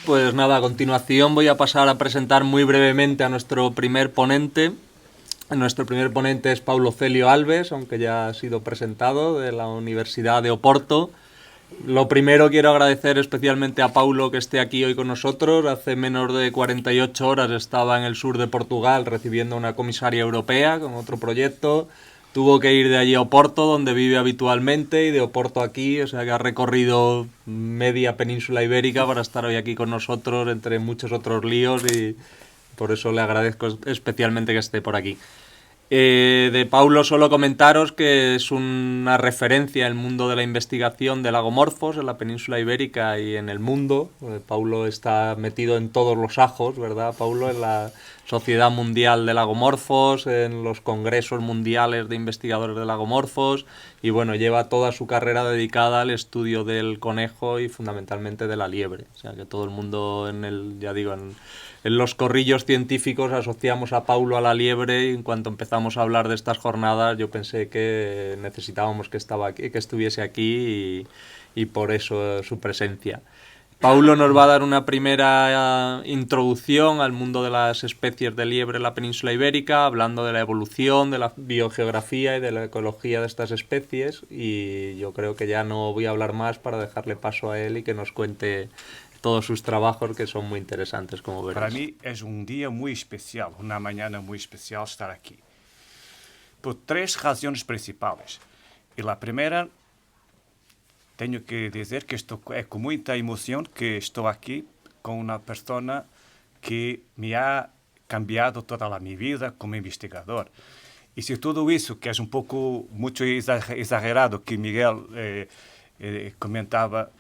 Pues nada, a continuación voy a pasar a presentar muy brevemente a nuestro primer ponente. Nuestro primer ponente es Paulo Célio Alves, aunque ya ha sido presentado, de la Universidad de Oporto. Lo primero, quiero agradecer especialmente a Paulo que esté aquí hoy con nosotros. Hace menos de 48 horas estaba en el sur de Portugal recibiendo una comisaria europea con otro proyecto. Tuvo que ir de allí a Oporto, donde vive habitualmente, y de Oporto aquí, o sea que ha recorrido media península ibérica para estar hoy aquí con nosotros, entre muchos otros líos, y por eso le agradezco especialmente que esté por aquí. De Paulo solo comentaros que es una referencia en el mundo de la investigación de lagomorfos en la península ibérica y en el mundo. Paulo está metido en todos los ajos, ¿verdad, Paulo? En la Sociedad Mundial de Lagomorfos, en los congresos mundiales de investigadores de lagomorfos, y bueno, lleva toda su carrera dedicada al estudio del conejo y fundamentalmente de la liebre. O sea que todo el mundo en los corrillos científicos asociamos a Paulo a la liebre, y en cuanto empezamos a hablar de estas jornadas yo pensé que necesitábamos que estuviese aquí, y por eso su presencia. Paulo nos va a dar una primera introducción al mundo de las especies de liebre en la península ibérica, hablando de la evolución, de la biogeografía y de la ecología de estas especies, y yo creo que ya no voy a hablar más para dejarle paso a él y que nos cuente todos sus trabajos, que son muy interesantes, como veréis. Para mí es un día muy especial, una mañana muy especial estar aquí, por tres razones principales. Y la primera, tengo que dizer que estou com muita emoção que estou aqui com uma persona que me ha cambiado toda a minha vida como investigador. E se tudo isso, que é um pouco muito exagerado, que Miguel comentava,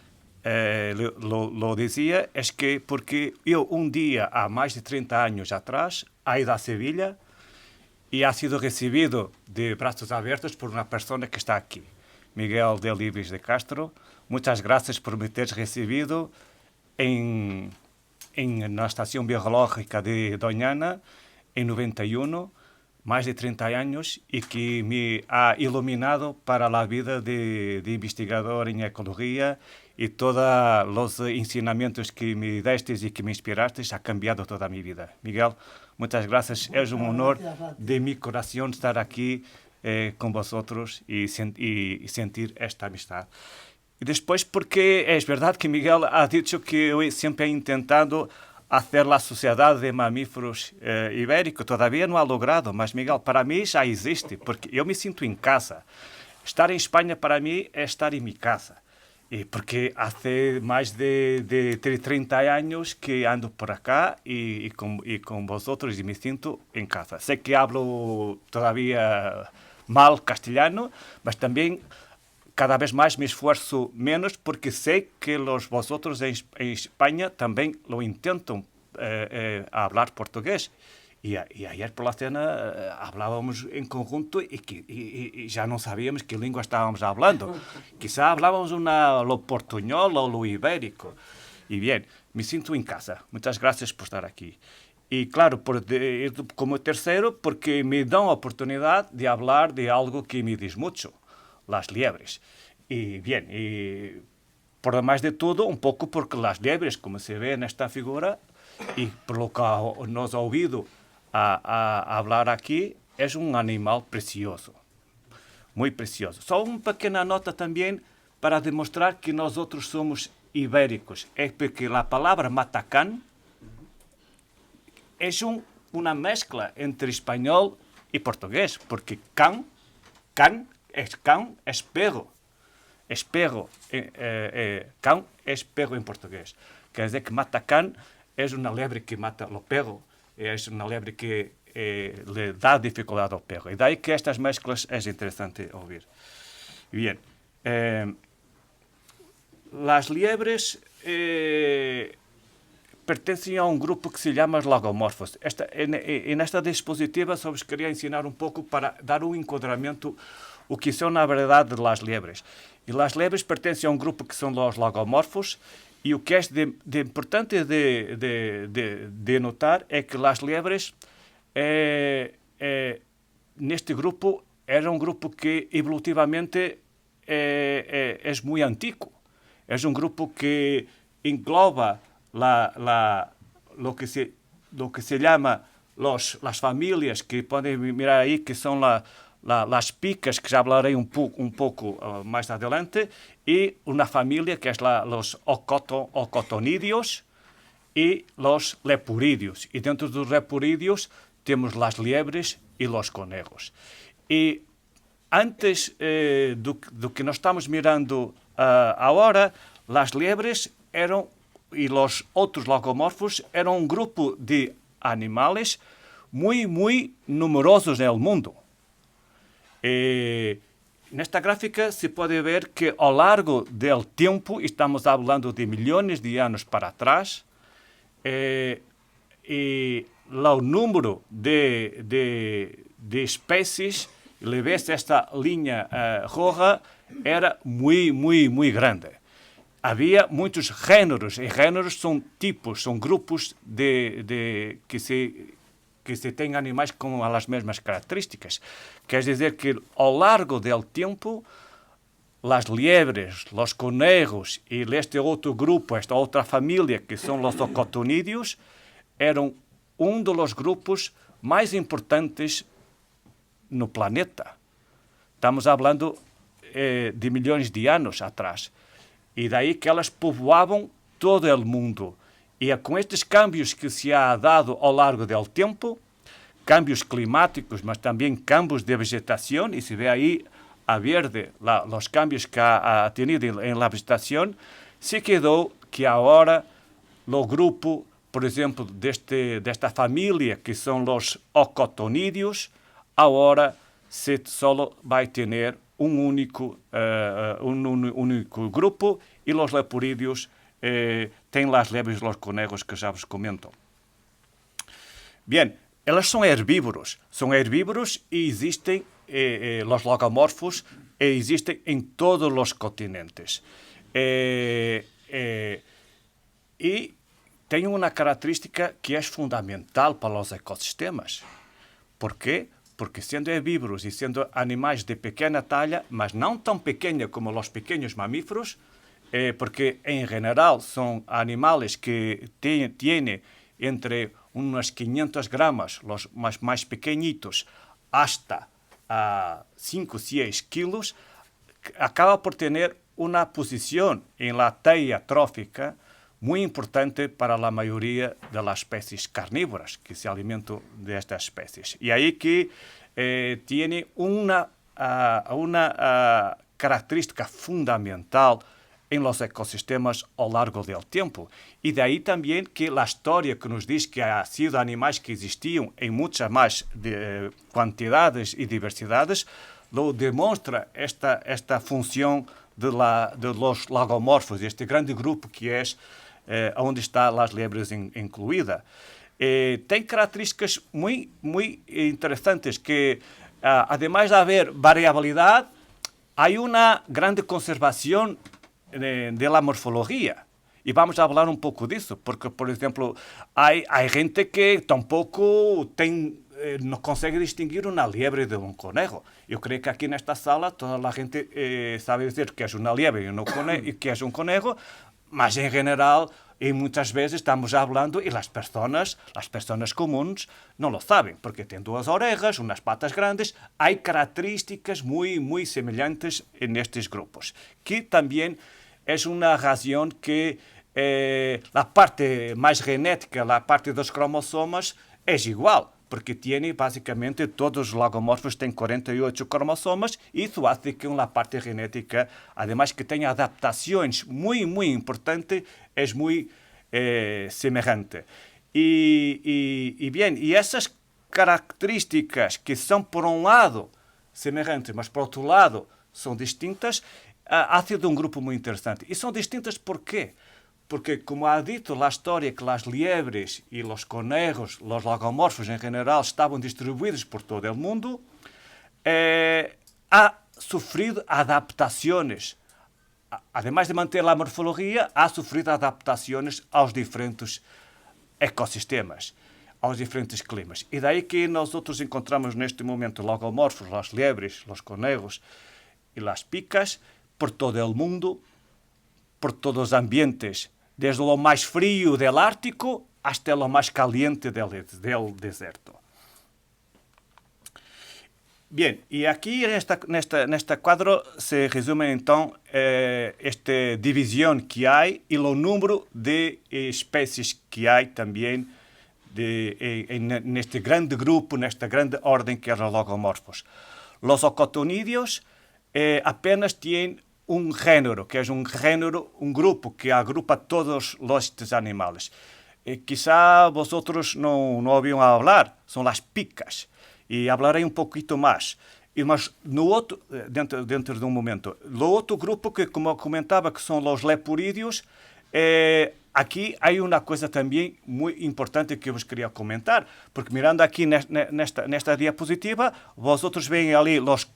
lo dizia, é que porque eu dia, há mais de 30 anos atrás, he ido a Sevilha e ha sido recebido de braços abertos por uma pessoa que está aqui. Miguel de Olives de Castro, muchas gracias por me teres recibido en la Estación Biológica de Doñana en 91, más de 30 años, y que me ha iluminado para la vida de investigador en ecología, y todos los ensinamientos que me destes y que me inspirastes ha cambiado toda mi vida. Miguel, muchas gracias. Es un honor de mi corazón estar aquí con vosotros y sentir esta amistad. Y después, porque es verdad que Miguel ha dicho que yo siempre he intentado hacer la Sociedad de Mamíferos Ibérico. Todavía no ha logrado, mas Miguel, para mí ya existe, porque yo me siento en casa. Estar en España para mí es estar en mi casa. Y porque hace más de 30 años que ando por acá y con vosotros y me siento en casa. Sé que hablo todavía mal castellano, mas también cada vez más me esfuerzo menos porque sé que vosotros en España también lo intentan hablar portugués. Y ayer por la cena hablábamos en conjunto y ya no sabíamos qué lengua estábamos hablando. Quizá hablábamos lo portuñol o lo ibérico. Y bien, me siento en casa. Muchas gracias por estar aquí. Y claro, como tercero, porque me dan la oportunidad de hablar de algo que me dice mucho, las liebres. Y bien, y por demás de todo, un poco porque las liebres, como se ve en esta figura, y por lo que nos ha oído a hablar aquí, es un animal precioso, muy precioso. Só uma pequena nota também para demonstrar que nós outros somos ibéricos. É porque a palavra matacán é uma mescla entre espanhol e português, porque can é perro. Espero, cão é perro em português. Quer dizer que matacán é uma lebre que mata o perro, é uma lebre que le dá dificuldade ao perro. E daí que estas mesclas é interessante ouvir. Bien, las liebres pertencem a um grupo que se chama lagomorfos. Nesta dispositiva só vos queria ensinar um pouco para dar um enquadramento o que são na verdade as liebres. E as liebres pertencem a um grupo que são os lagomorfos, e o que é importante de notar é que as liebres neste grupo era um grupo que evolutivamente é muito antigo. É um grupo que engloba lo que se llama las familias, que pueden mirar ahí, que son las picas, que ya hablaré un poco más adelante, y una familia que es los ocotonídeos y los lepurídeos. Y dentro de los lepurídeos temos las liebres e los conejos. E antes do que nós estamos mirando agora, as liebres eram, e os outros lagomorfos eram um grupo de animales muito numerosos no mundo. Nesta gráfica se pode ver que ao largo do tempo, estamos falando de milhões de anos para trás, e o número de espécies, le ves esta linha roja, era muito grande. Havia muitos gêneros, e gêneros são tipos, são grupos que se têm animais com as mesmas características. Quer dizer que, ao largo do tempo, as liebres, os conejos e este outro grupo, esta outra família, que são os ocotonídeos, eram dos grupos mais importantes no planeta. Estamos falando de milhões de anos atrás. E daí que elas povoavam todo o mundo. E é com estes cambios que se ha dado ao largo do tempo, cambios climáticos, mas também cambios de vegetação, e se vê aí a verde os cambios que ha tenido em la vegetação, se quedou que agora o grupo, por exemplo, desta família, que são os ocotonídeos, agora só vai ter um único grupo, e os lepurídeos têm as liebres e os conejos, que já vos comento. Bem, elas são herbívoros e existem, os lagomorfos, existem em todos os continentes. E têm uma característica que é fundamental para os ecossistemas. Por quê? Porque sendo herbívoros e sendo animais de pequena talha, mas não tão pequena como os pequenos mamíferos, porque em geral são animais que têm entre umas 500 gramas, os mais pequenitos, hasta 5, 6 quilos, acaba por ter uma posição em la teia trófica muito importante para a maioria das espécies carnívoras que se alimentam destas espécies. E aí que tem uma característica fundamental em los ecossistemas ao largo do tempo. E daí também que a história que nos diz que há sido animais que existiam em muitas mais quantidades e diversidades, lo demonstra esta função de los lagomorfos, este grande grupo que é onde está as liebres incluída. Tem características muito interessantes que, además de haver variabilidade, há uma grande conservação de la morfología. E vamos a falar um pouco disso, porque, por exemplo, há gente que tampouco não consegue distinguir uma liebre de um conejo. Eu creio que aqui nesta sala toda a gente sabe dizer que é uma liebre e que é um conejo, mas em geral, e muitas vezes estamos falando, e as pessoas comuns não lo sabem, porque têm duas orejas, umas patas grandes, há características muito semelhantes nestes grupos, que também é uma razão que a parte mais genética, a parte dos cromossomas, é igual, porque tem, basicamente, todos os lagomorfos têm 48 cromossomas, e isso faz que uma parte genética, además que tem adaptações muito importantes, é muito semelhante. E essas características que são, por um lado, semelhantes, mas, por outro lado, são distintas, há sido um grupo muito interessante. E são distintas por quê? Porque, como ha dito a história, que as liebres e os conejos, os lagomorfos em geral, estavam distribuídos por todo o mundo, ha sofrido adaptações. Además de manter a morfologia, ha sofrido adaptações aos diferentes ecossistemas, aos diferentes climas. E daí que nós outros encontramos neste momento lagomorfos, as liebres, os conejos e as picas, por todo o mundo, por todos os ambientes desde lo más frío del Ártico hasta lo más caliente del desierto. Bien, y aquí en este cuadro se resume entonces esta división que hay y el número de especies que hay también en este grande grupo, en esta grande orden que es los logomorfos. Los ocotonídeos apenas tienen un género, que es un grupo que agrupa todos estos animales. Quizá vosotros no habían hablar, son las picas. Y hablaré un poquito más. Mas no outro, dentro de um momento, no outro grupo que, como comentava, que são os leporídeos, aqui há uma coisa também muito importante que eu vos queria comentar, porque mirando aqui nesta diapositiva, vosotros veem ali os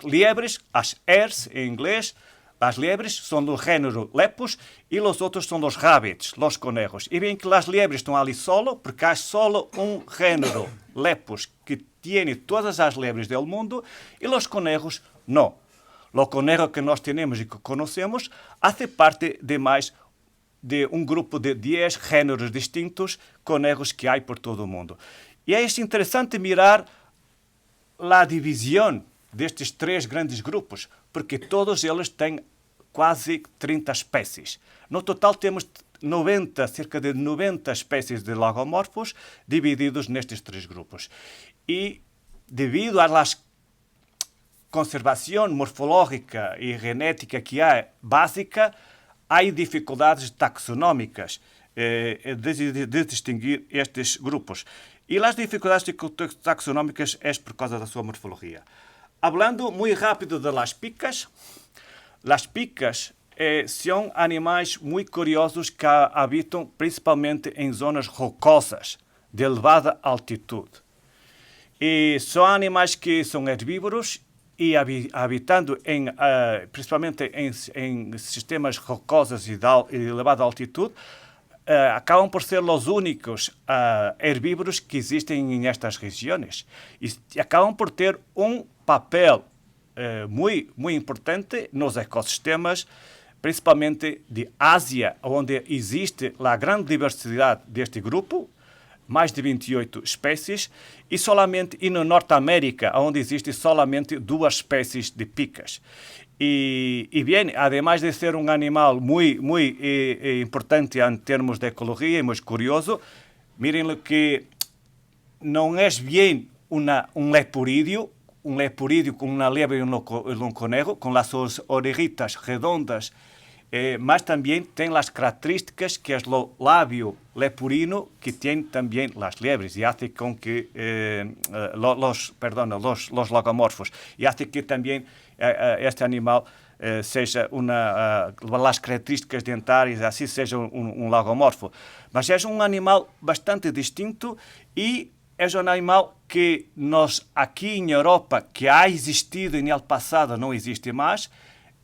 liebres, as hares em inglês. Las liebres son del género Lepus y los otros son los rabbits, los conejos. Y ven que las liebres están ali solo porque hay solo un género Lepus que tiene todas las liebres del mundo y los conejos no. Lo conejo que nós tenemos y que conocemos hace parte de más de un grupo de 10 géneros distintos conejos que hay por todo el mundo. Y es interesante mirar la división de estes 3 grandes grupos, porque todos eles têm quase 30 espécies. No total temos cerca de 90 espécies de logomorfos divididos nestes 3 grupos. E devido à conservação morfológica e genética que há básica, há dificuldades taxonómicas de distinguir estes grupos. E as dificuldades taxonómicas é por causa da sua morfologia. Hablando muy rápido de las picas são animais muito curiosos que habitam principalmente em zonas rocosas de elevada altitude. E são animais que são herbívoros e habitando principalmente em sistemas rocosos e de elevada altitude, acabam por ser os únicos herbívoros que existem nestas regiões e acabam por ter papel muito importante nos ecossistemas, principalmente de Ásia, onde existe a grande diversidade deste grupo, mais de 28 espécies, e solamente na Norte-América, onde existe solamente 2 espécies de picas. E bem, además de ser um animal muito importante em termos de ecologia e muito curioso, miren que não é bem um leporídeo com uma liebre e um conejo, com as suas orejitas redondas, mas também tem as características que é o lábio lepurino que tem também as liebres e hace com que los logomorfos e hace que também este animal seja as características dentárias assim seja um logomorfo, mas é um animal bastante distinto e é um animal que nós aqui em Europa, que ha existido no passado, não existe mais,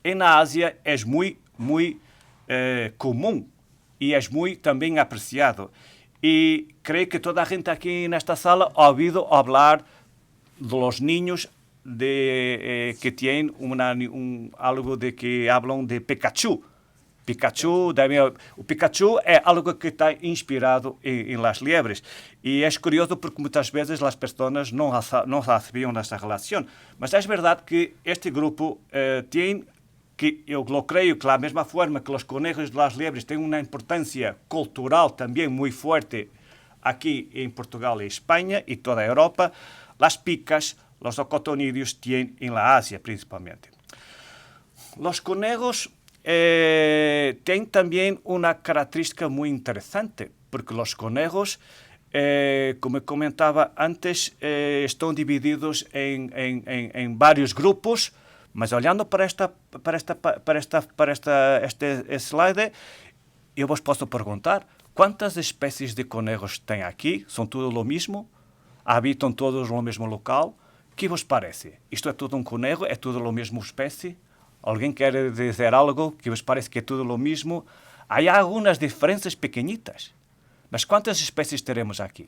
e na Ásia é muito comum e é muito também apreciado. E creio que toda a gente aqui nesta sala ha ouvido falar dos niños que tienen algo de que hablan de Pikachu. O Pikachu é algo que está inspirado em las liebres. E é curioso porque muitas vezes as pessoas não sabiam desta relação. Mas é verdade que este grupo tem, que eu creio que da mesma forma que os conejos das liebres têm uma importância cultural também muito forte aqui em Portugal e Espanha e toda a Europa, as picas, os ocotonídeos têm em la Ásia principalmente. Os conejos tem também uma característica muito interessante, porque os conejos, como eu comentava antes, estão divididos em vários grupos, mas olhando para este slide, eu vos posso perguntar, quantas espécies de conejos tem aqui? São tudo o mesmo? Habitam todos no mesmo local? O que vos parece? Isto é tudo um conejo? É tudo a mesma espécie? Alguém quer dizer algo que vos parece que é tudo o mesmo? Há algumas diferenças pequenitas. Mas quantas espécies teremos aqui?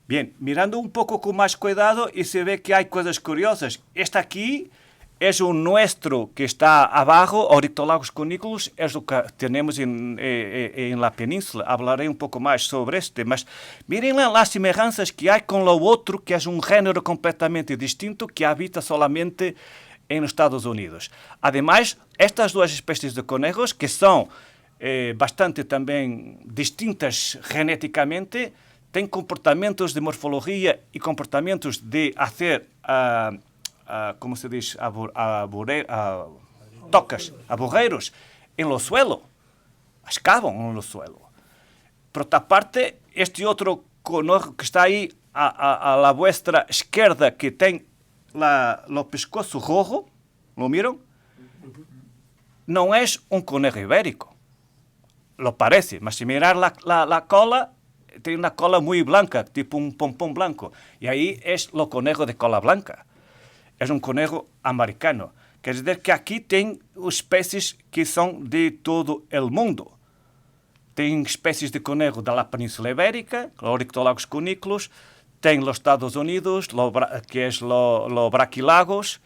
Bem, mirando um pouco com mais cuidado e se vê que há coisas curiosas. Esta aqui es un nuestro que está abajo, Oryctolagus cuniculus, es lo que tenemos en la península. Hablaré un poco más sobre este, mas miren las semejanzas que hay con lo otro, que es un género completamente distinto que habita solamente en los Estados Unidos. Además, estas dos especies de conejos, que son bastante también distintas genéticamente, tienen comportamientos de morfología y comportamientos de hacer como se diz, tocas, aborreiros en lo suelo, excavan en lo suelo. Por otra parte, este otro conejo que está ahí a la vuestra izquierda, que tiene lo pescozo rojo, ¿lo miran? No es un conejo ibérico, lo parece, mas si mirar la cola, tiene una cola muy blanca, tipo un pompón blanco, y ahí es lo conejo de cola blanca. Es un conejo americano. Quer dizer que aquí tem especies que são de todo o mundo. Tem especies de conejo da Península Ibérica, Oryctolagus cuniculus, tem los Estados Unidos, que é lo Brachylagos,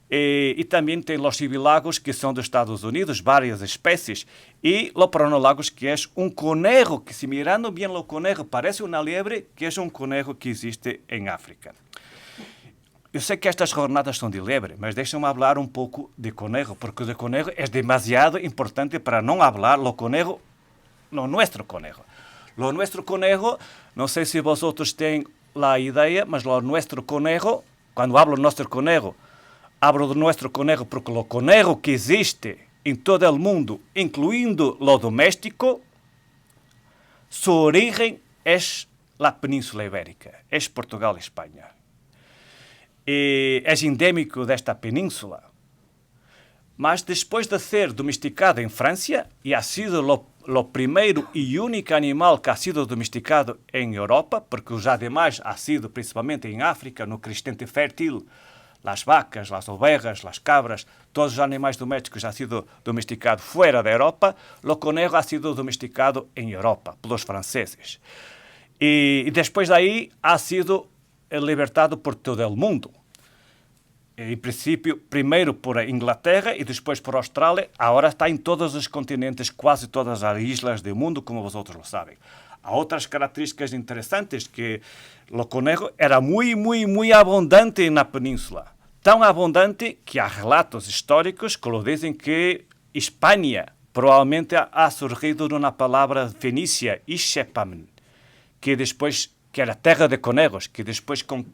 e também tem los Sibilagos, que são dos Estados Unidos, várias espécies, e lo Pronolagos, que é um conejo, que se mirando bem o conejo, parece uma liebre, que é um conejo que existe em África. Eu sei que estas jornadas são de liebre, mas deixem-me falar um pouco de conejo, porque o conejo é demasiado importante para não falar lo conejo, lo nuestro conejo. Lo nuestro conejo, não sei se vosotros têm a ideia, mas lo nuestro conejo, quando hablo do nosso conejo, hablo do nosso conejo porque o conejo que existe em todo o mundo, incluindo lo doméstico, su origen es la Península Ibérica, es Portugal e Espanha. É endémico desta península, mas depois de ser domesticado em França, e ha sido o primeiro e único animal que ha sido domesticado em Europa, porque os demais ha sido principalmente em África, no crescente fértil, as vacas, as ovejas, as cabras, todos os animais domésticos han sido domesticados fora da Europa, o conejo ha sido domesticado em Europa, pelos franceses. E depois daí ha sido libertado por todo o mundo. Em princípio, primeiro por a Inglaterra e depois por a Austrália. Agora está em todos os continentes, quase todas as islas do mundo, como vosotros lo sabem. Há outras características interessantes, que o conejo era muito abundante na península. Tão abundante que há relatos históricos que lo dizem que Espanha provavelmente ha surgido numa palavra fenícia, Ixepamen, que era terra de conejos, que depois com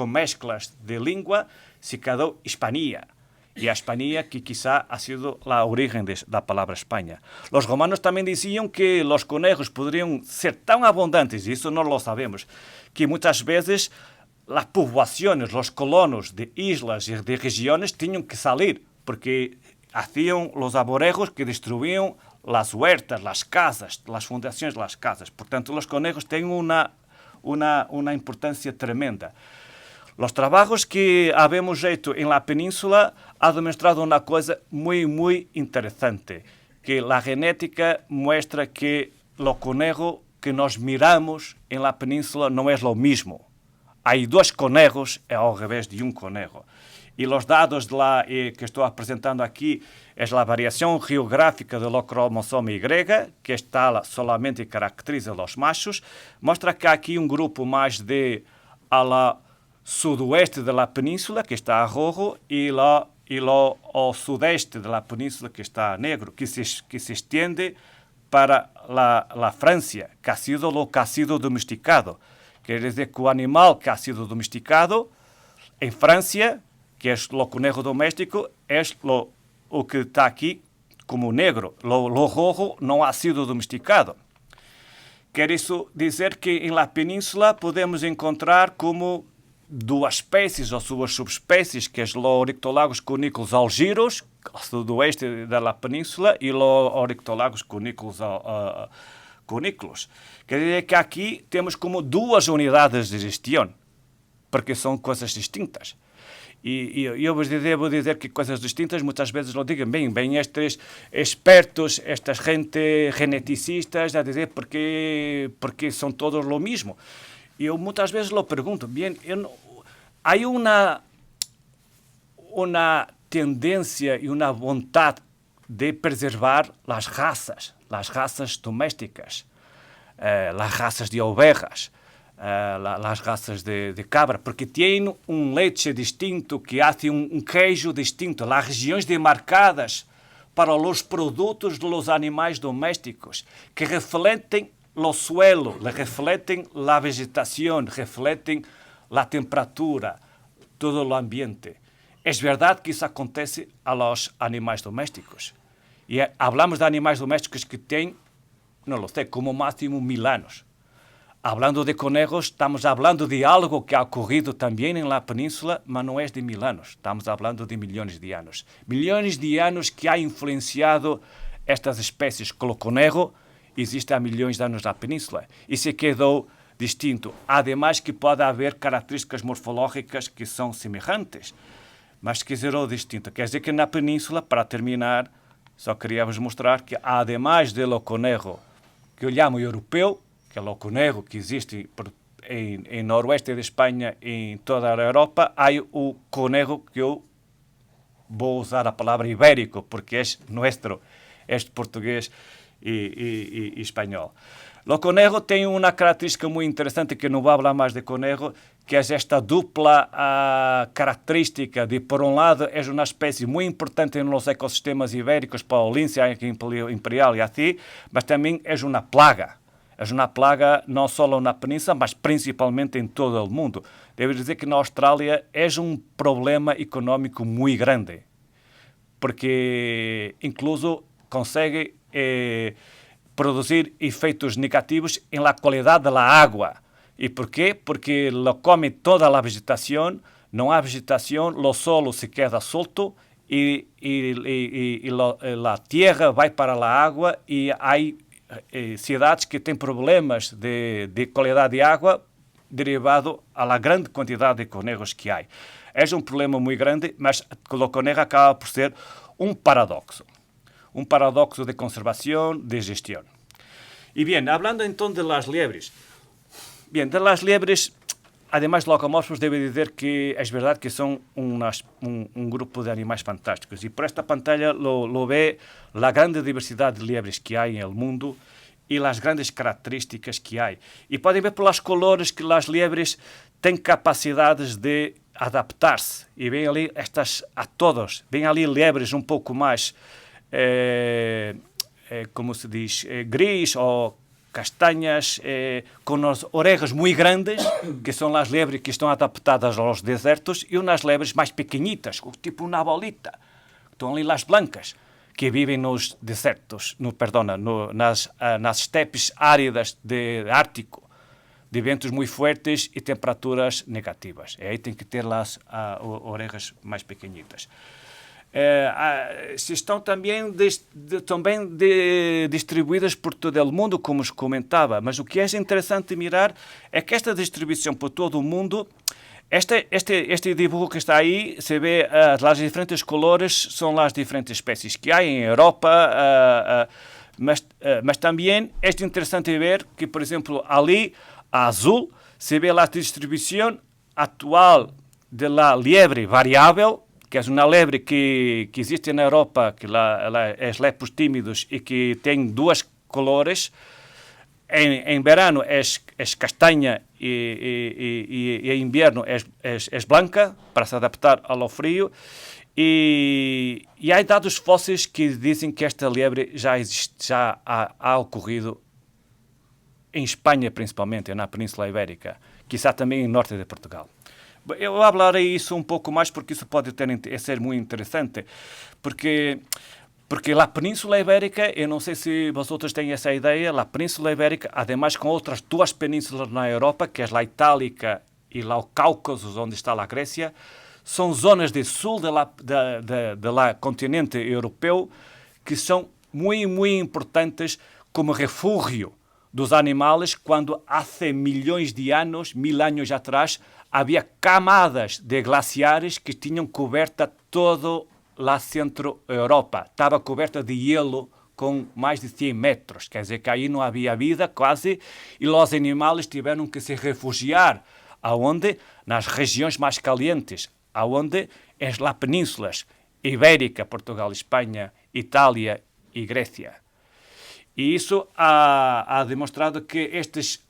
mezclas de língua se quedou Hispania. E a Hispania que quizá ha sido a origem da palavra Espanha. Os romanos também diziam que os conejos poderiam ser tão abundantes, e isso não lo sabemos, que muitas vezes as povoações, os colonos de islas e de regiões tinham que sair, porque hacían os aborejos que destruíam as huertas, as casas, as fundações das casas. Portanto, os conejos têm uma importância tremenda. Los trabajos que habemos hecho en la península han demostrado una cosa muy interesante, que la genética muestra que lo conejo que nos miramos en la península no es lo mismo. Hay dos conejos al revés de un conejo. Y los dados que estoy presentando aquí es la variación geográfica del cromosoma Y, que está solamente caracteriza los machos. Muestra que hay aquí un grupo más de a la sudoeste de la península, que está a rojo, y al sudeste de la península, que está a negro, que se extiende para la Francia, que ha sido lo que ha sido domesticado. Quiere decir que el animal que ha sido domesticado en Francia, que es lo conejo doméstico, es lo que está aquí como negro. Lo rojo no ha sido domesticado. Quer isso dizer que em la península podemos encontrar como duas espécies ou suas subespécies, que é o Oryctolagus cuniculus algiros, ao sudoeste da península, e o Oryctolagus cuniculus cuniculus. Quer dizer que aqui temos como duas unidades de gestão, porque são coisas distintas. E eu vou dizer que coisas distintas muitas vezes lo digam bem estes expertos, estas gente geneticistas, a dizer porque são todos lo mismo. E eu muitas vezes lo pergunto, há uma tendencia y una voluntad de preservar las razas domésticas, las razas de ovejas, las razas de cabra, porque tienen un leche distinto que hace un queijo distinto, las regiones demarcadas para los productos de los animales domésticos, que refletem o suelo, refletem a vegetação, refletem a temperatura, todo o ambiente. É verdade que isso acontece a los animais domésticos. E hablamos de animais domésticos que têm, não lo sei, como máximo 1000 anos. Hablando de conejos, estamos hablando de algo que ha ocurrido también en la península, mas no es de 1000 años. Estamos hablando de millones de años. Millones de años que ha influenciado estas especies. Con el conejo existe há milhões de anos na península e se quedou distinto. Ademais que pode haver características morfológicas que são semelhantes, mas que quedou distinto. Quer dizer que na península, para terminar, só queríamos mostrar que ademais do conejo que eu chamo europeu, que é o conejo que existe em noroeste de Espanha e em toda a Europa, há o conejo que eu vou usar a palavra ibérico, porque é nosso, é português e espanhol. O conejo tem uma característica muito interessante, que não vou falar mais de conejo, que é esta dupla característica de, por um lado, é uma espécie muito importante nos ecossistemas ibéricos, para o lince imperial e assim, mas também é uma plaga. É uma plaga não só na península, mas principalmente em todo o mundo. Devo dizer que na Austrália é um problema econômico muito grande, porque incluso consegue produzir efeitos negativos na qualidade da água. E por quê? Porque lo come toda a vegetação, não há vegetação, o solo se queda solto e a terra vai para a água e há cidades que têm problemas de qualidade de água derivado à grande quantidade de conejos que há. É um problema muito grande, mas o conejo acaba por ser um paradoxo de conservação, de gestão. E bem, hablando então de las liebres. Bien, de las liebres, además de locomorfos, debo dizer que é verdade que são um grupo de animais fantásticos. E por esta pantalla lo ve a grande diversidade de liebres que há no mundo e as grandes características que há. E podem ver pelas colores que as liebres têm capacidades de adaptar-se. E vem ali a todos. Vem ali liebres um pouco mais, como se diz, gris ou castanhas, com as orelhas muito grandes, que são as lebres que estão adaptadas aos desertos, e umas lebres mais pequenitas, tipo uma bolita. Estão ali as blancas, que vivem nos desertos, nas estepes áridas de Ártico, de ventos muito fortes e temperaturas negativas. E aí tem que ter as orelhas mais pequenitas. Estão também distribuídas por todo o mundo, como os comentava, mas o que é interessante mirar é que esta distribuição por todo o mundo, este dibujo que está aí, se vê as diferentes colores, são as diferentes espécies que há em Europa, mas também é interessante ver que, por exemplo, ali, a azul, se vê a distribuição atual da liebre variável, que é uma lebre que existe na Europa, que é lepus tímidos e que tem duas colores. Em verano é castanha e em inverno é branca, para se adaptar ao frio. E há dados fósseis que dizem que esta lebre já ha ocorrido em Espanha, principalmente, na Península Ibérica, quizá também no norte de Portugal. Eu falarei isso um pouco mais porque isso pode ser muito interessante, porque a Península Ibérica, eu não sei se vocês têm essa ideia, a Península Ibérica, ademais com outras duas penínsulas na Europa, que é a Itálica e o Cáucaso, onde está a Grécia, são zonas de sul do continente europeu que são muito, muito importantes como refúgio dos animais, quando há milhões de anos, 1000 anos atrás, havia camadas de glaciares que tinham coberta toda a Centro-Europa. Estava coberta de hielo com mais de 100 metros. Quer dizer que aí não havia vida quase e os animais tiveram que se refugiar. Aonde? Nas regiões mais calientes, aonde? As penínsulas. Ibérica, Portugal, Espanha, Itália e Grécia. E isso ha demonstrado que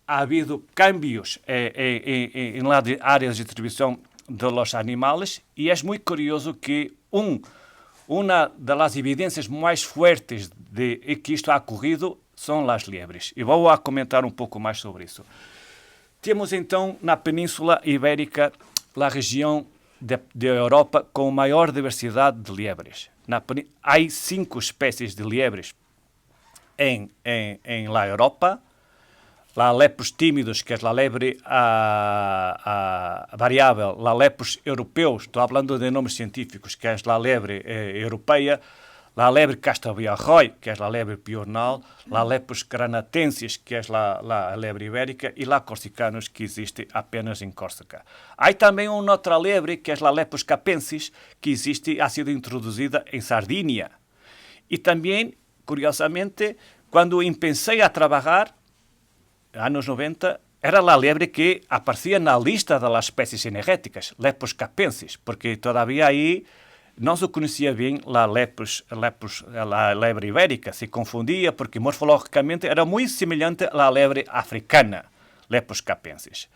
ha habido cambios en las áreas de distribución de los animales, y es muy curioso que una de las evidencias más fuertes de que esto ha ocurrido são as liebres. E vou comentar um pouco mais sobre isso. Temos então na Península Ibérica a região de Europa com maior diversidade de liebres. Há 5 espécies de liebres em la Europa. La lepus tímidos, que é a lebre variável, la lepus europeus, estou falando de nomes científicos, que é a lebre europeia, la lebre castelviarroi, que é a lebre piornal, la lepus granatensis, que é a lebre ibérica, e la corsicanus, que existe apenas em Córcega. Há também uma outra lebre, que é a lepus capensis, que ha sido introduzida em Sardínia. E também, curiosamente, quando empecé a trabalhar, anos 90, era a lebre que aparecia na lista das espécies energéticas, lepus capensis, porque todavía aí não se conhecia bem a lebre ibérica, se confundia porque morfologicamente era muito semelhante à lebre africana, lepus capensis.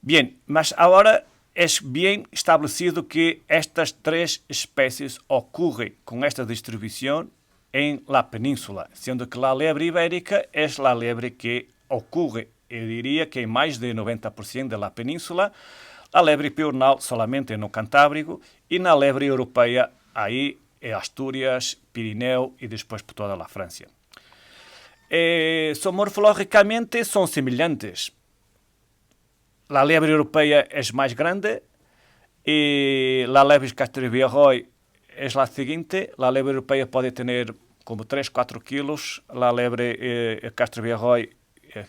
Bien, mas agora é bem estabelecido que estas 3 espécies ocorrem com esta distribuição em la península, sendo que a lebre ibérica é a lebre que ocorre, eu diria que em mais de 90% da península, a lebre piornal solamente no Cantábrico, e na lebre europeia, aí é Astúrias, Pirineu e depois por toda a França. Morfologicamente são semelhantes. A lebre europeia é mais grande e a lebre castelviarroi é a seguinte. A lebre europeia pode ter como 3-4 quilos, a lebre castelviarroi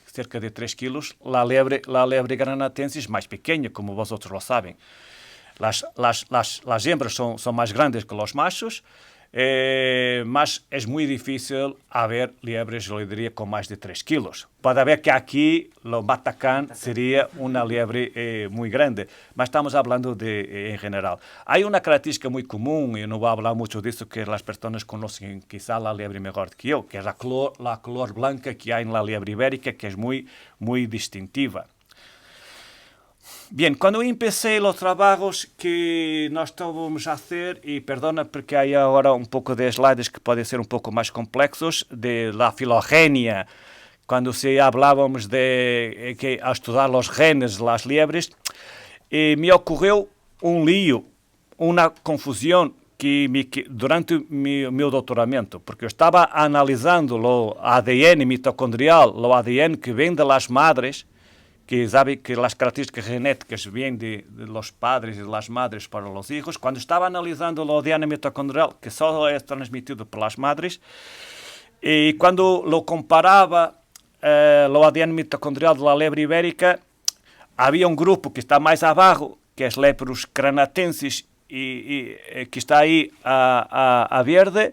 cerca de 3 quilos, la lebre granatensis mais pequena, como vosotros lo sabem. Las hembras são mais grandes que os machos, mas é muito difícil haver liebres, eu diria, com mais de 3 quilos. Pode haver que aqui o Batacán seria uma liebre muito grande, mas estamos falando em geral. Há uma característica muito comum, e não vou falar muito disso, que as pessoas conhecem quizá a liebre melhor que eu, que é a cor branca que há na liebre ibérica, que é muito distintiva. Bien, quando empecé os trabalhos que nós estávamos a fazer, e perdona porque há agora um pouco de slides que podem ser um pouco mais complexos, de la filogenia, quando falávamos de que a estudar os genes das liebres, me ocorreu um lío, uma confusão que durante o meu doutoramento, porque eu estava analisando o ADN mitocondrial, o ADN que vem das madres, que sabe que as características genéticas vêm de los padres e de las madres para os hijos. Quando estava analisando o ADN mitocondrial, que só é transmitido pelas madres, e quando lo comparava o ADN mitocondrial da lebre ibérica, havia um grupo que está mais abaixo, que é Lepus granatensis, e que está aí a verde,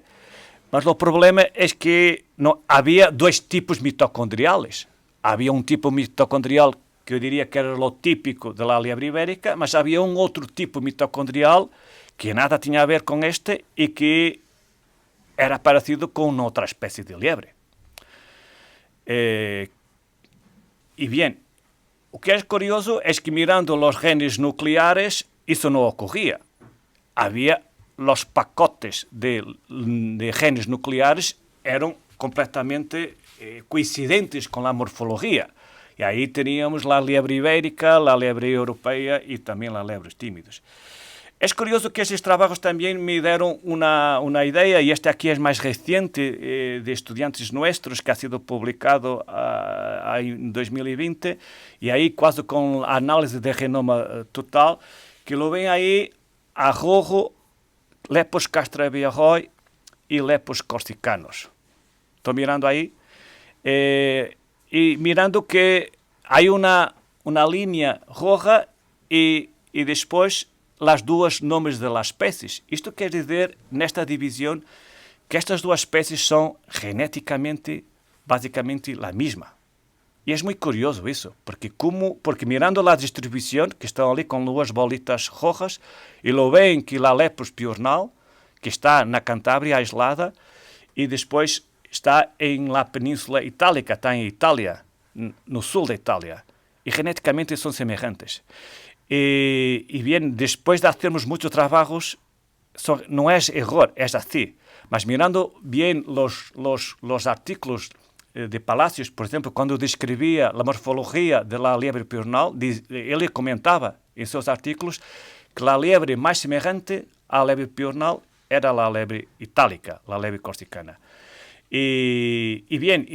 mas o problema é que havia 2 tipos mitocondriales. Havia um tipo mitocondrial que eu diria que era o típico da liebre ibérica, mas havia um outro tipo mitocondrial que nada tinha a ver com este e que era parecido com outra espécie de liebre. E bem, o que é curioso é que mirando os genes nucleares, isso não ocorria. Havia os pacotes de genes nucleares eram completamente coincidentes com a morfologia. E aí teríamos a liebre ibérica, a liebre europeia e também a lebres tímidos. É curioso que estes trabalhos também me deram uma ideia, e este aqui é mais recente, de estudantes nossos, que ha sido publicado em 2020, e aí quase com a análise de genoma total, que lo ven aí a rojo Lepus castelviarroi e Lepus corsicanus. Estou mirando aí. E mirando que há uma linha roja e depois as 2 nomes das espécies. Isto quer dizer, nesta divisão, que estas 2 espécies são geneticamente, basicamente, a mesma. Y es muy curioso eso, porque mirando la distribución, que están ali con duas bolitas rojas, y lo ven que la lepros piornal, que está na Cantábria aislada, e depois está em la Península Itálica, está em Itália, no sul da Itália. E geneticamente são semelhantes. E bem, depois de termos muitos trabalhos, não é erro, é assim. Mas mirando bem os artículos de Palacios, por exemplo, quando descrevia a morfologia da liebre piornal, ele comentava em seus artículos que a liebre mais semelhante à liebre piornal era a liebre itálica, a liebre corsicana. Y bien,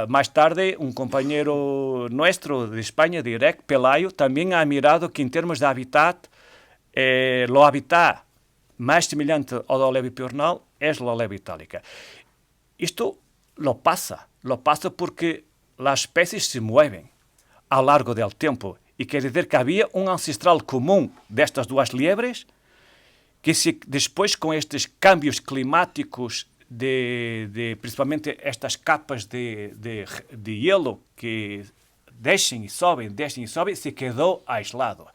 más tarde un compañero nuestro de España, de IREC, Pelayo, también ha mirado que en términos de hábitat, lo hábitat más semelhante ao da liebre piornal é a liebre itálica. Isto lo pasa porque las especies se mueven a lo largo del tiempo y quiere decir que había un ancestral común destas duas liebres que después con estes cambios climáticos principalmente estas capas de hielo que descem e sobem, se quedou aislado.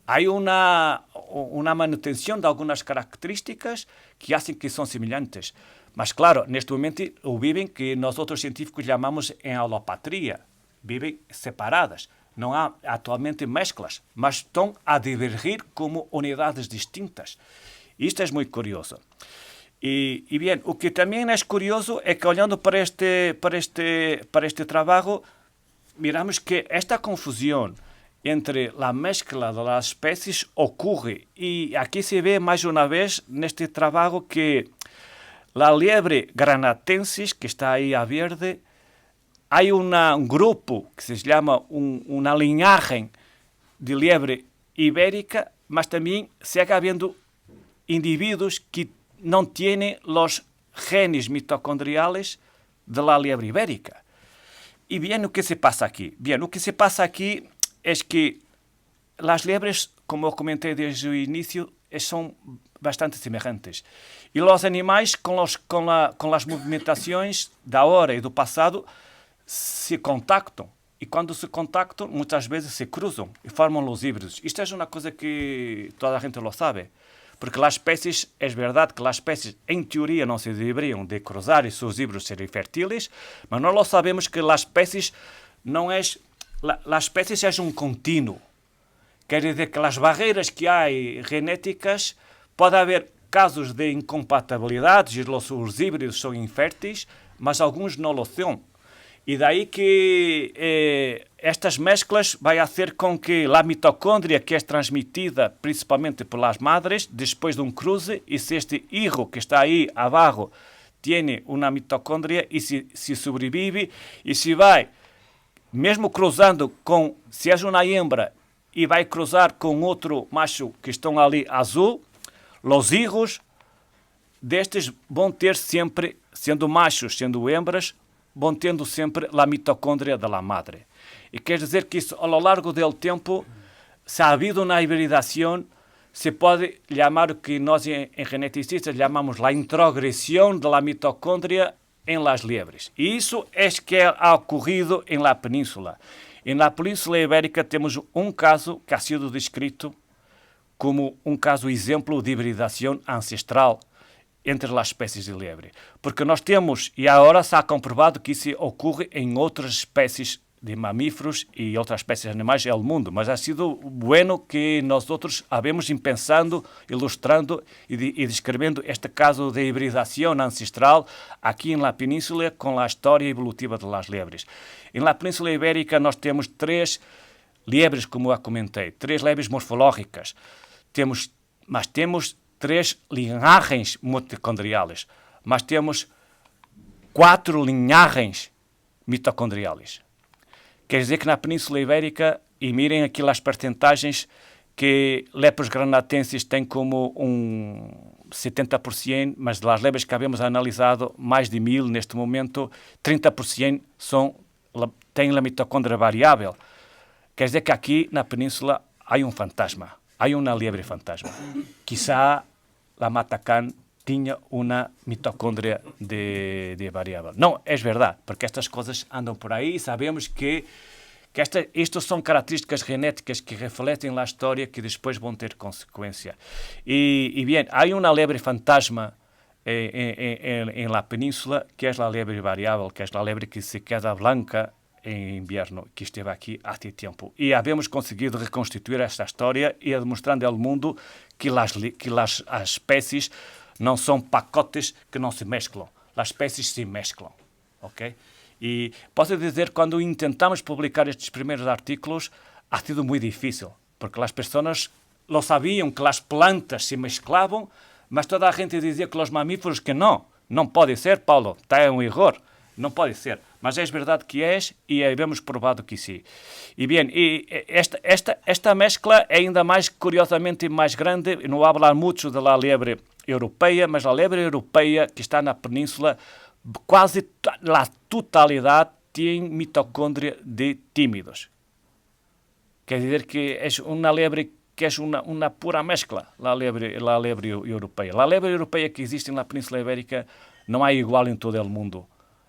Há uma manutenção de algumas características que fazem que são semelhantes. Mas, claro, neste momento vivem que nós outros científicos chamamos em alopatria. Vivem separadas. Não há atualmente mesclas, mas estão a divergir como unidades distintas. Isto é muito curioso. E bem, o que também é curioso é que, olhando para este trabalho, miramos que esta confusão entre a mescla das espécies ocorre. E aqui se vê mais uma vez neste trabalho que a liebre granatensis, que está aí a verde, há um grupo que se chama uma linhagem de liebre ibérica, mas também segue havendo indivíduos que não têm os genes mitocondriales de la liebre ibérica. E bem, o que se passa aqui? Bem, o que se passa aqui é que as liebres, como eu comentei desde o início, são bastante semelhantes. E os animais, com as movimentações da hora e do passado, se contactam. E quando se contactam, muitas vezes se cruzam e formam os híbridos. Isto é uma coisa que toda a gente lo sabe. Porque as espécies, é verdade que as espécies, em teoria, não se deveriam de cruzar e seus híbridos serem férteis, mas nós lo sabemos que as espécies não é... As espécies é um contínuo. Quer dizer que as barreiras que há genéticas, pode haver casos de incompatibilidades e os híbridos são inférteis, mas alguns não lo são. E daí que estas mesclas vai fazer com que a mitocôndria, que é transmitida principalmente pelas madres, depois de cruze, e se este hijo que está aí abaixo tem uma mitocôndria e se sobrevive, e se vai, mesmo cruzando com, se é uma hembra, e vai cruzar com outro macho que estão ali azul, os hijos destes vão ter sempre, sendo machos, sendo hembras, vão tendo sempre a mitocôndria da madre. E quer dizer que isso, ao longo do tempo, se ha havido uma hibridação, se pode chamar o que nós em geneticistas chamamos a introgressão da mitocôndria em las liebres. E isso é que ha ocorrido em la península. E na Península Ibérica temos um caso que ha sido descrito como um caso exemplo de hibridação ancestral entre as espécies de liebre. Porque nós temos, e agora se ha comprovado que isso ocorre em outras espécies de mamíferos e outras espécies de animais do mundo, mas ha sido bueno que nós outros havemos pensando, ilustrando e descrevendo este caso de hibridação ancestral aqui na Península com a história evolutiva das liebres. Na Península Ibérica nós temos 3 liebres, como eu comentei, 3 liebres morfológicas. Mas temos 3 linhagens mitocondriales, mas temos 4 linhagens mitocondriales. Quer dizer que na Península Ibérica, e mirem aqui as percentagens que lepros granatensis tem como 70%, mas das liebres que havemos analisado, mais de 1000 neste momento, 30% têm a mitocôndria variável. Quer dizer que aqui na Península há um fantasma. Há uma liebre fantasma. Quizá a Matacan tinha uma mitocôndria de variável. Não, é verdade, porque estas coisas andam por aí e sabemos que estas são características genéticas que refletem a história que depois vão ter consequência. E bem, há uma lebre fantasma em la península, que é a lebre variável, que é a lebre que se queda blanca em inverno, que esteve aqui há tempo. E havemos conseguido reconstituir esta história e demonstrando ao mundo que as espécies não são pacotes que não se mesclam. As espécies se mesclam. Ok? E posso dizer, quando intentamos publicar estes primeiros artículos, ha sido muito difícil, porque as pessoas lo sabiam que as plantas se mesclavam, mas toda a gente dizia que os mamíferos que não pode ser, Paulo, está um erro, não pode ser. Mas é verdade que é, e havemos provado que sim. E bem, esta mescla é ainda mais, curiosamente, mais grande. Não vou falar muito da lebre europeia, mas a lebre europeia que está na península, quase a totalidade tem mitocôndria de tímidos. Quer dizer que é uma lebre que é uma pura mescla, a lebre europeia. A lebre europeia que existe na Península Ibérica não é igual em todo o mundo.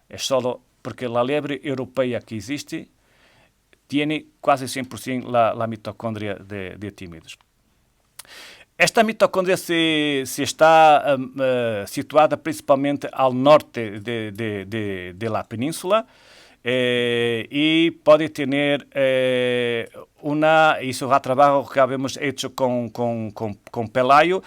É só porque a lebre europeia que existe tem quase 100% a mitocôndria de tímidos. Esta mitocôndria se está situada principalmente ao norte de la península e pode ter isso é o trabalho que habemos hecho com Pelayo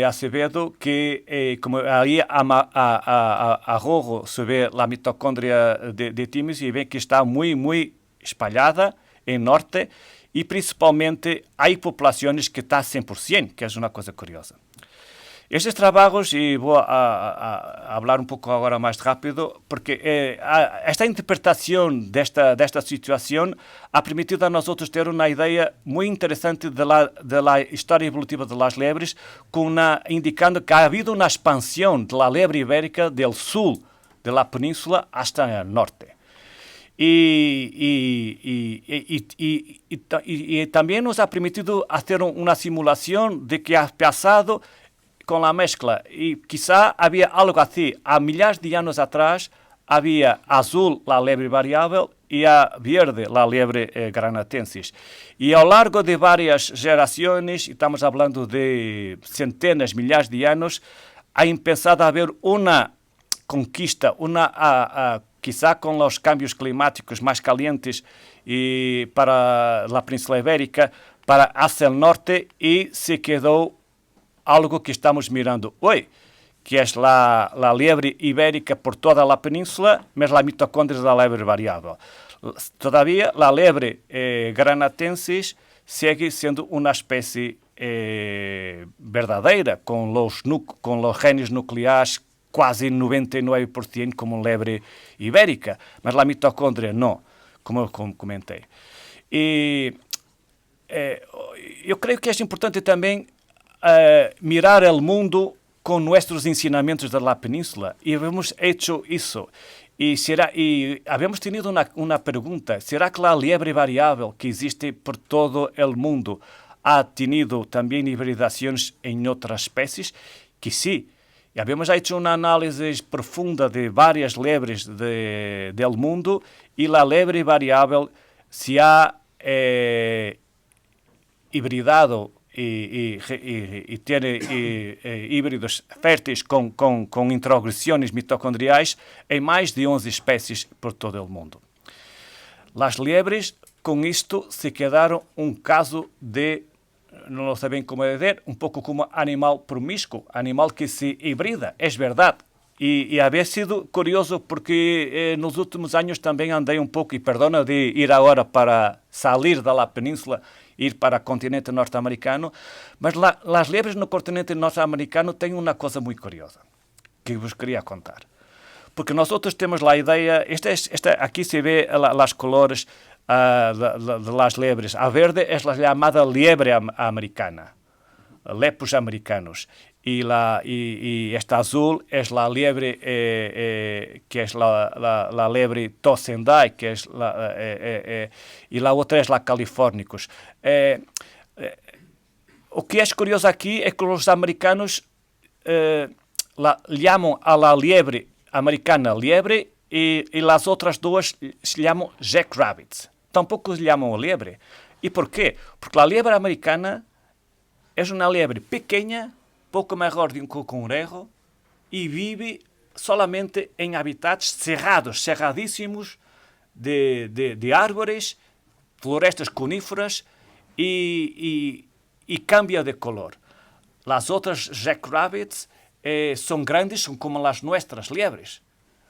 Acevedo, que como aí a rojo se vê a mitocôndria de tímidos e vê que está muito espalhada em norte. E, principalmente, há populações que estão 100%, que é uma coisa curiosa. Estes trabalhos, e vou falar pouco agora mais rápido, porque esta interpretação desta situação ha permitido a nós ter uma ideia muito interessante da história evolutiva das lebres, indicando que ha habido uma expansão da lebre ibérica do sul da península hasta o norte. Y también nos ha permitido hacer una simulación de qué ha pasado con la mezcla. Y quizá había algo así. A millares de años atrás había azul la lebre variável y a verde la lebre granatensis. Y a lo largo de varias generaciones, estamos hablando de centenas, millares de años, ha empezado a haber una conquista, quizá con los cambios climáticos más calientes y para la península ibérica, para hacia el norte, y se quedó algo que estamos mirando hoy, que es la liebre ibérica por toda la península, mas la mitocôndria da liebre variável. Todavía la liebre granatensis sigue siendo una especie verdadeira, con los genes nucleares quase 99% como lebre ibérica, mas a mitocôndria não, como eu comentei. E eu creio que é importante também mirar o mundo com nossos ensinamentos da península, e hemos hecho isso. E havemos tenido uma pergunta: será que a liebre variável que existe por todo o mundo ha tenido também hibridações em outras espécies? Que sim. E habíamos hecho uma análise profunda de várias lebres do mundo e a lebre variável se ha hibridado e ter híbridos férteis com introgressões mitocondriais em mais de 11 espécies por todo o mundo. As lebres, com isto, se quedaram caso de, não sei bem como dizer, pouco como animal promíscuo, animal que se hibrida, é verdade. E havia sido curioso porque nos últimos anos também andei pouco, e perdona de ir agora para sair da península, ir para o continente norte-americano, mas as lebres no continente norte-americano têm uma coisa muito curiosa, que vos queria contar. Porque nós temos a ideia, aqui se vê as colores de las lebres. A verde é a chamada liebre americana, lepus americanos. Y esta azul es la liebre, que es la liebre Tosendai, que es y la otra es la Californicus. O que é curioso aqui é que os americanos llaman a la liebre americana liebre y las otras dos se llaman jackrabbits. Tampoco se llaman liebre. ¿Y por qué? Porque la liebre americana es una liebre pequeña, poco mejor de un cangrejo, y vive solamente en hábitats cerrados, cerradísimos, de árboles, florestas coníferas, y cambia de color. Las otras jackrabbits son grandes, son como las nuestras liebres,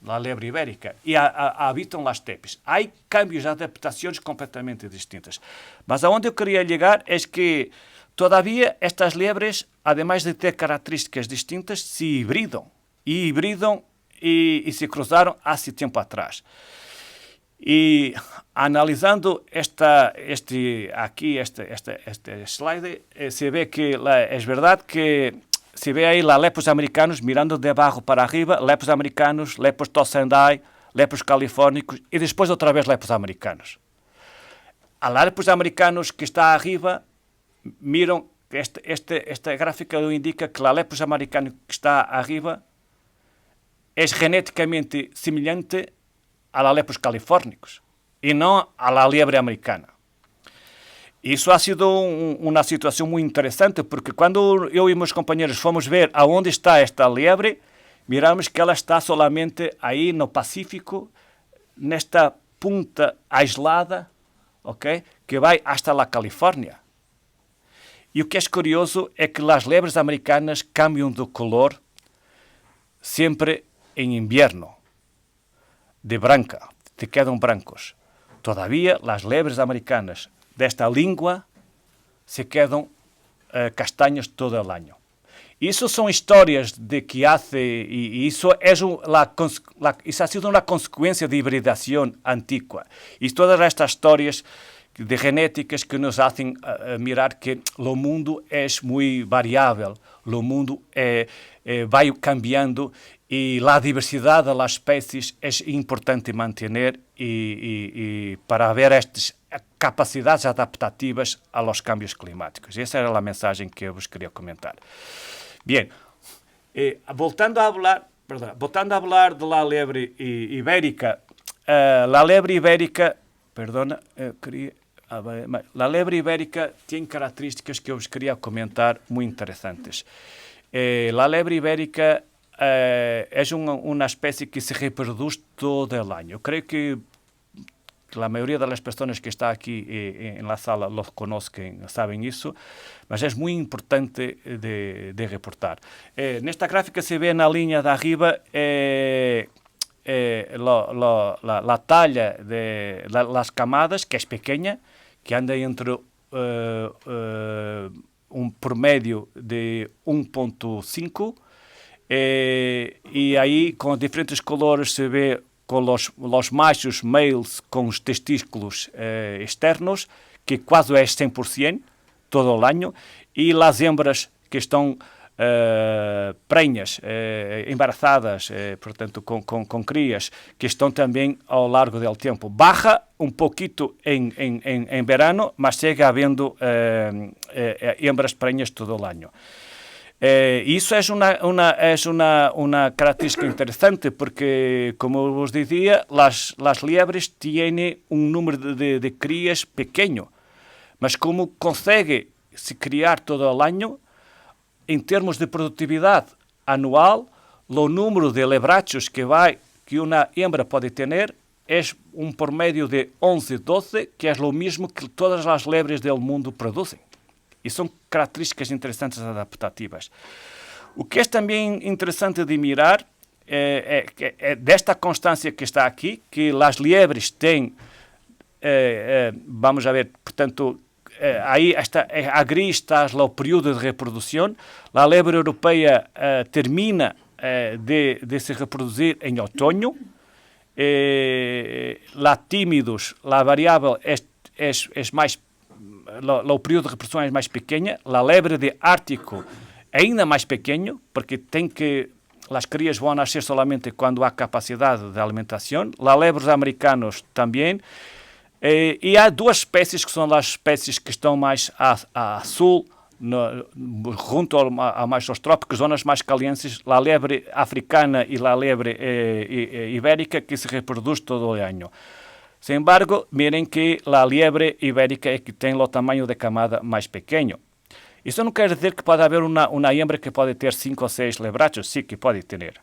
la liebre ibérica, y habitan las estepes. Hay cambios, adaptaciones completamente distintas. Mas aonde eu queria llegar es que todavía estas liebres, además de ter características distintas, se hibridam. Y se cruzaron hace tiempo atrás. Y analizando este slide, se ve que es verdad que se ve ahí los lepos americanos mirando de abajo para arriba, lepos americanos, lepos tosendai, lepos califórnicos y después otra vez lepos americanos. A los lepos americanos que está arriba, miran que esta gráfica indica que la lepos americano que está arriba es genéticamente semelhante a la lepos califórnicos y no a la liebre americana. Isso ha sido una situación muy interesante porque cuando yo y mis compañeros fomos ver aonde está esta liebre, miramos que ela está solamente aí no Pacífico, nesta punta aislada, okay, que vai hasta la Califórnia. E o que é curioso é que as liebres americanas cambiam de color sempre em inverno, de branca, te quedam brancos. Todavía as liebres americanas desta língua se quedam castaños todo el año. Isso são histórias de que hace, e isso ha sido uma consequência de hibridação antigua. E todas estas histórias de genéticas que nos hacen mirar que o mundo é muito variável, o mundo vai cambiando e a diversidade das espécies é importante manter e para haver estas capacidades adaptativas aos cambios climáticos. Essa era a mensagem que eu vos queria comentar. Bien, voltando a hablar de la liebre ibérica, la liebre ibérica, la liebre ibérica tiene características que os quería comentar muy interesantes. La liebre ibérica es una especie que se reproduce todo el año. Creo que la mayoría de las personas que están aquí en la sala los conocen, saben eso, mas es muy importante de reportar. En esta gráfica se ve en la línea de arriba la talla de las camadas, que es pequeña, que anda entre un promedio de 1.5 y ahí con diferentes colores se ve con los machos males con os testículos externos, que quase é 100% todo o ano, e as hembras que estão prenhas, embarazadas, portanto, com crias, que estão também ao largo do tempo. Baja um pouquito em verano, mas segue havendo hembras prenhas todo o ano. Isso é uma característica interessante porque, como vos dizia, as liebres têm número de crias pequeno, mas como consegue se criar todo o ano, em termos de produtividade anual, o número de lebrachos que uma hembra pode ter é promédio de 11, 12, que é o mesmo que todas as liebres do mundo produzem. E são características interessantes adaptativas. O que é também interessante de mirar é desta constância que está aqui, que as liebres têm, vamos a ver, portanto, aí a gris está o período de reprodução. A liebre europeia termina de se reproduzir em outono. La tímidos, a variável é mais o período de reprodução é mais pequeno. A liebre de Ártico é ainda mais pequeno, porque as crias vão nascer solamente quando há capacidade de alimentação. As liebres americanos também. E há duas espécies que são as espécies que estão mais a sul junto a mais aos trópicos, zonas mais calientes, a lebre africana e a lebre ibérica, que se reproduz todo o ano. Sin embargo, miren que a liebre ibérica é que tem o tamanho de camada mais pequeno. Isso não quer dizer que pode haver uma hembra que pode ter 5 ou 6 lebrachos, sim, que pode ter.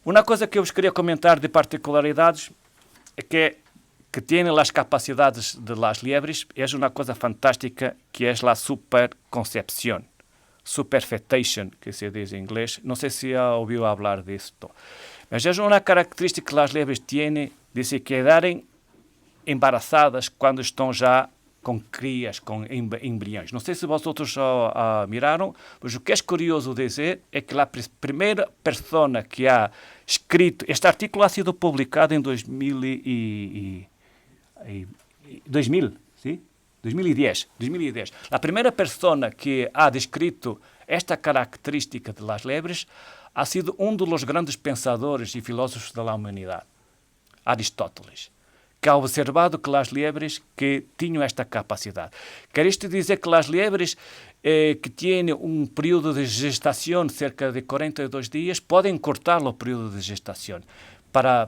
Uma coisa que eu vos queria comentar de particularidades é que tiene as capacidades de las liebres, é uma coisa fantástica, que é a superconcepção, superfetation, que se diz em inglês. Não sei se já ouviu falar disto. Mas é uma característica que as liebres têm de se quedarem embarazadas quando estão já com crias, com embriões. Não sei se vocês já miraram, mas o que é curioso dizer é que a primeira pessoa que ha escrito... Este artículo ha sido publicado em 2010. A primeira pessoa que ha descrito esta característica de las lebres ha sido dos grandes pensadores e filósofos da humanidade, Aristóteles, que ha observado que as liebres que tinham esta capacidade. Quer isto dizer que as liebres que têm período de gestação cerca de 42 dias podem cortar o período de gestação para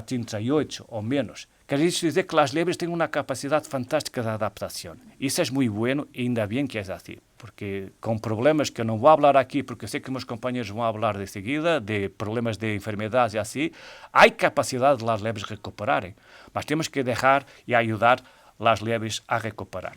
38 ou menos. Quer dizer que as liebres têm uma capacidade fantástica de adaptação. Isso é muito bueno e ainda bem que é assim, porque com problemas que eu não vou falar aqui, porque eu sei que meus companheiros vão falar de seguida, de problemas de enfermidades e assim, há capacidade de as liebres recuperarem, mas temos que deixar e ajudar as liebres a recuperar.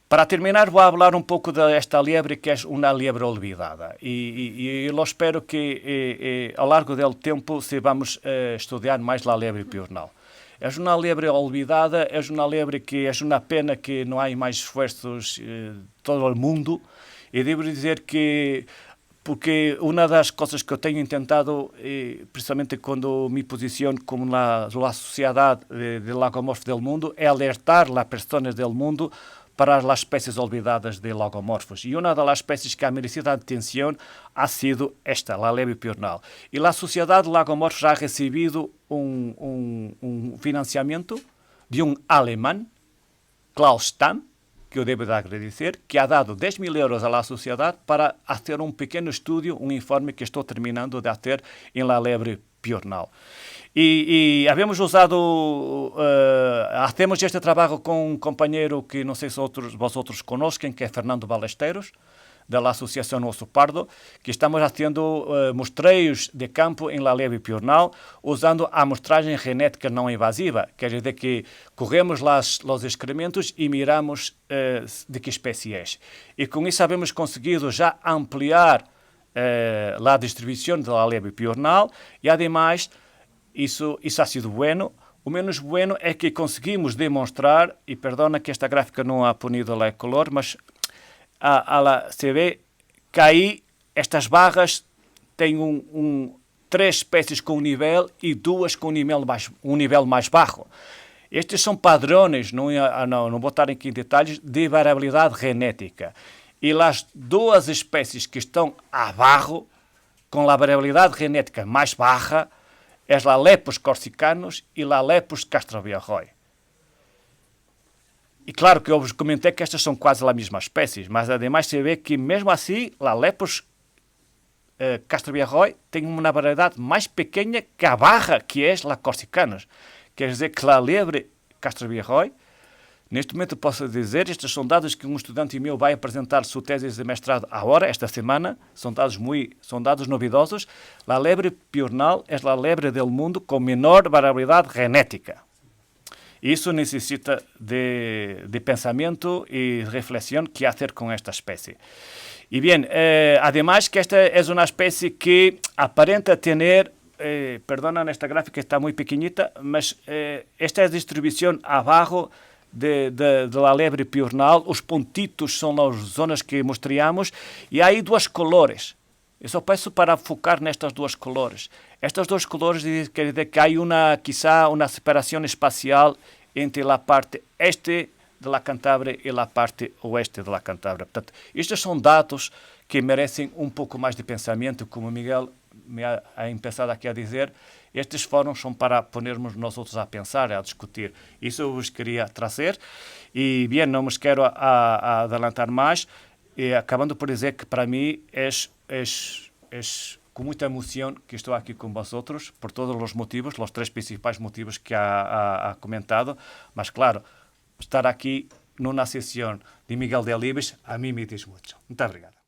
Para terminar, vou falar um pouco desta liebre, que é uma liebre olvidada. E eu espero que, ao largo do tempo, se vamos estudar mais a liebre piornal. É uma liebre olvidada, é uma liebre que é uma pena que não há mais esforços em todo o mundo. E devo dizer que, porque uma das coisas que eu tenho tentado, principalmente quando me posiciono como na sociedade de lagomorfos do mundo, é alertar as pessoas do mundo para as espécies olvidadas de lagomorfos. E uma das espécies que ha merecido a atenção ha sido esta, a liebre piornal. E a Sociedade de Lagomorfos ha recebido financiamento de alemão, Klaus Stamm, que eu devo de agradecer, que ha dado 10.000 euros à sociedade para fazer um pequeno estudo, um informe que estou terminando de fazer em la liebre piornal. E havemos usado, hacemos este trabalho com um companheiro que não sei se vosotros conhecem, que é Fernando Balesteiros, da Associação Osso Pardo, que estamos fazendo mostreios de campo em la liebre piornal, usando a amostragem genética não invasiva, quer dizer que corremos os excrementos e miramos de que espécie é. E com isso havemos conseguido já ampliar a distribuição da liebre piornal e, ademais, isso ha sido bueno. O menos bueno é que conseguimos demonstrar, e perdona que esta gráfica não ha ponido lá color, mas se vê que aí estas barras têm três espécies com um nível e duas com um nível mais baixo. Estes são padrões, não vou estar aqui em detalhes, de variabilidade genética. E as duas espécies que estão abaixo, com a variabilidade genética mais baixa, é a Lepus corsicanus e a Lepus castrovirroi. E claro que eu vos comentei que estas são quase a mesma espécie, mas ademais se vê que mesmo assim a Lepus castrovirroi tem uma variedade mais pequena que a barra que é a corsicanus. Quer dizer que a liebre castrovirroi, neste momento posso dizer, estes são dados que um estudante meu vai apresentar sua tese de mestrado agora, esta semana, são dados novidosos. A liebre piornal é a liebre do mundo com menor variabilidade genética. Isso necessita de pensamento e reflexão que há a ter com esta espécie. E bem, además que esta é uma espécie que aparenta ter, perdona, nesta gráfica está muito pequeñita, mas esta é a distribuição abaixo da liebre piornal. Os pontitos são as zonas que mostramos e há aí duas colores. Eu só peço para focar nestas duas colores. Estas duas colores quer dizer que há quizá uma separação espacial entre a parte este de la Cantábria e a parte oeste de la Cantábria. Portanto, estes são dados que merecem um pouco mais de pensamento, como o Miguel ha empezado aqui a dizer, estes fóruns são para ponermos nós outros a pensar, a discutir. Isso eu vos queria trazer. E, bem, não me quero a adelantar mais, acabando por dizer que para mim é com muita emoção que estou aqui com vosotros, por todos os motivos, os 3 principais motivos que ha comentado, mas claro, estar aqui numa sessão de Miguel Delibes, a mim me diz muito. Muito obrigado.